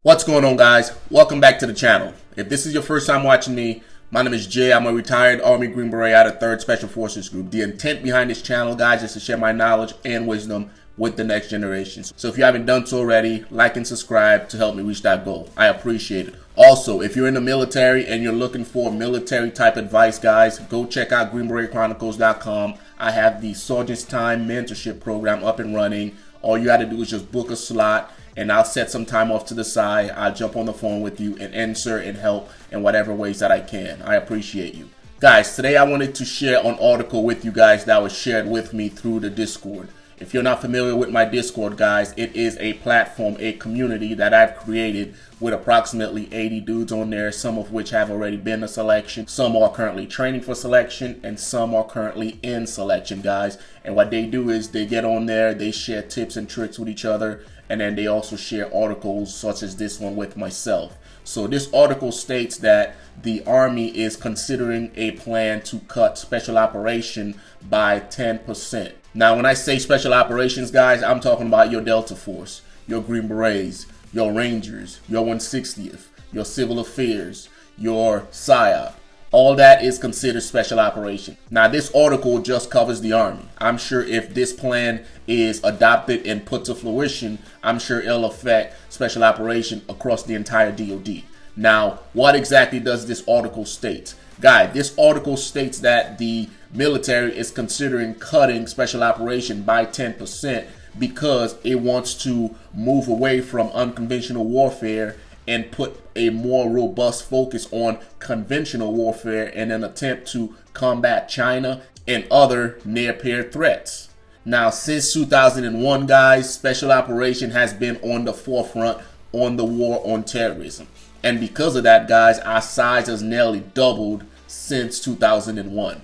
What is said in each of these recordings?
What's going on, guys? Welcome back to the channel. If this is your first time watching me, my name is Jay. I'm a retired Army Green Beret out of 3rd Special Forces Group. The intent behind this channel, guys, is to share my knowledge and wisdom with the next generation. So if you haven't done so already, like and subscribe to help me reach that goal. I appreciate it. Also, if you're in the military and you're looking for military type advice, guys, go check out Beret I have the Sergeant's Time Mentorship Program up and running. All you got to do is just book a slot, and I'll set some time off to the side. I'll jump on the phone with you and answer and help in whatever ways that I can. I appreciate you. Guys, today I wanted to share an article with you guys that was shared with me through the Discord. If you're not familiar with my Discord, guys, it is a platform, a community that I've created with approximately 80 dudes on there, some of which have already been to selection, some are currently training for selection, and some are currently in selection, guys. And what they do is they get on there, they share tips and tricks with each other, and then they also share articles such as this one with myself. So this article states that the Army is considering a plan to cut special operation by 10%. Now, when I say special operations, guys, I'm talking about your Delta Force, your Green Berets, your Rangers, your 160th, your Civil Affairs, your PSYOP. All that is considered special operation. Now, this article just covers the Army. I'm sure if this plan is adopted and put to fruition, I'm sure it'll affect special operation across the entire DoD. Now, what exactly does this article state? Guys, this article states that the military is considering cutting special operation by 10% because it wants to move away from unconventional warfare and put a more robust focus on conventional warfare in an attempt to combat China and other near-peer threats. Now, since 2001, guys, special operation has been on the forefront on the war on terrorism. And because of that, guys, our size has nearly doubled since 2001.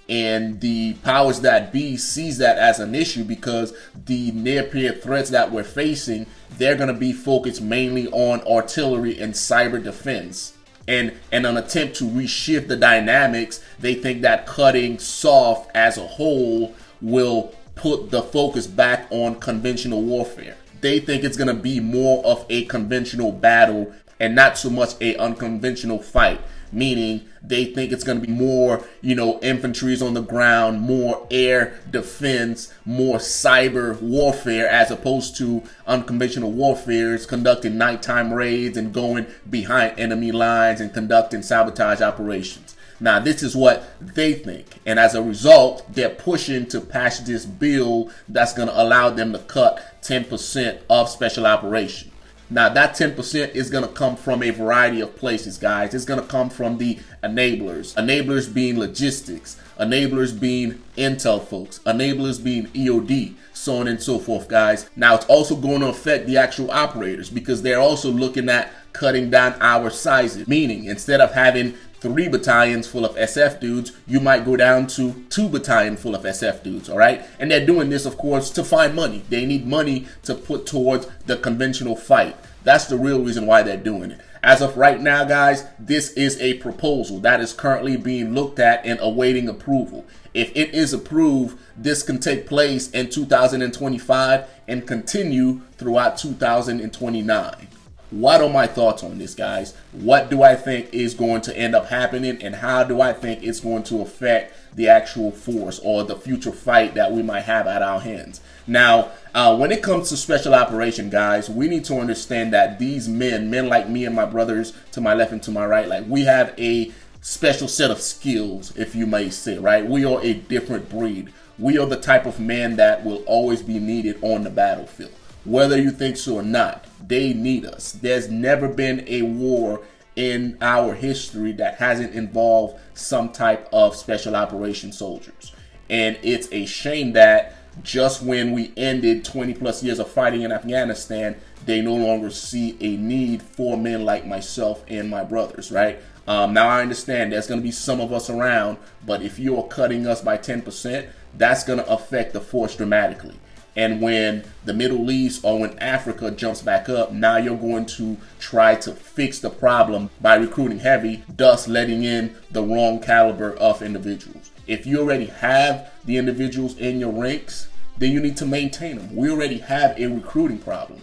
And the powers that be sees that as an issue because the near-peer threats that we're facing, they're going to be focused mainly on artillery and cyber defense. And in an attempt to reshift the dynamics, they think that cutting soft as a whole will put the focus back on conventional warfare. They think it's going to be more of a conventional battle and not so much a unconventional fight. Meaning they think it's going to be more, infantry's on the ground, more air defense, more cyber warfare, as opposed to unconventional warfare, conducting nighttime raids and going behind enemy lines and conducting sabotage operations. Now, this is what they think. And as a result, they're pushing to pass this bill that's going to allow them to cut 10% of special operations. Now, that 10% is going to come from a variety of places, guys. It's going to come from the enablers. Enablers being logistics. Enablers being intel folks. Enablers being EOD. So on and so forth, guys. Now, it's also going to affect the actual operators because they're also looking at cutting down our sizes. Meaning, instead of having 3 battalions full of SF dudes, you might go down to 2 battalions full of SF dudes, all right? And they're doing this, of course, to find money. They need money to put towards the conventional fight. That's the real reason why they're doing it. As of right now, guys, this is a proposal that is currently being looked at and awaiting approval. If it is approved, this can take place in 2025 and continue throughout 2029. What are my thoughts on this, guys? What do I think is going to end up happening, and how do I think it's going to affect the actual force or the future fight that we might have at our hands? Now, when it comes to special operation, guys, we need to understand that these men like me and my brothers to my left and to my right, like we have a special set of skills, if you may say, right? We are a different breed. We are the type of man that will always be needed on the battlefield. Whether you think so or not, they need us. There's never been a war in our history that hasn't involved some type of special operation soldiers. And it's a shame that just when we ended 20 plus years of fighting in Afghanistan, they no longer see a need for men like myself and my brothers, right? Now I understand there's going to be some of us around, but if you are cutting us by 10%, that's going to affect the force dramatically. And when the Middle East or when Africa jumps back up, now you're going to try to fix the problem by recruiting heavy, thus letting in the wrong caliber of individuals. If you already have the individuals in your ranks, then you need to maintain them. We already have a recruiting problem.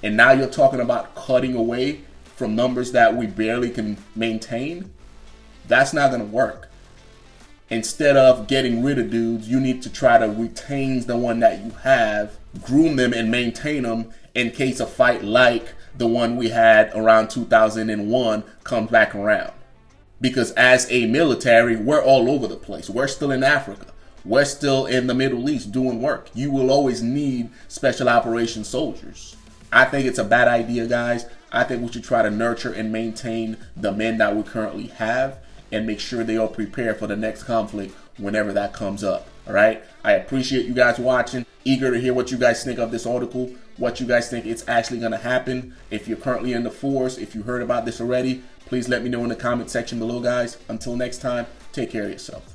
and now you're talking about cutting away from numbers that we barely can maintain. That's not going to work. Instead of getting rid of dudes, you need to try to retain the one that you have, groom them and maintain them in case a fight like the one we had around 2001 comes back around. Because as a military, we're all over the place. We're still in Africa. We're still in the Middle East doing work. You will always need special operations soldiers. I think it's a bad idea, guys. I think we should try to nurture and maintain the men that we currently have and make sure they are prepared for the next conflict whenever that comes up. All right. I appreciate you guys watching. Eager to hear what you guys think of this article, what you guys think it's actually going to happen. If you're currently in the force, if you heard about this already, please let me know in the comment section below, guys. Until next time, take care of yourself.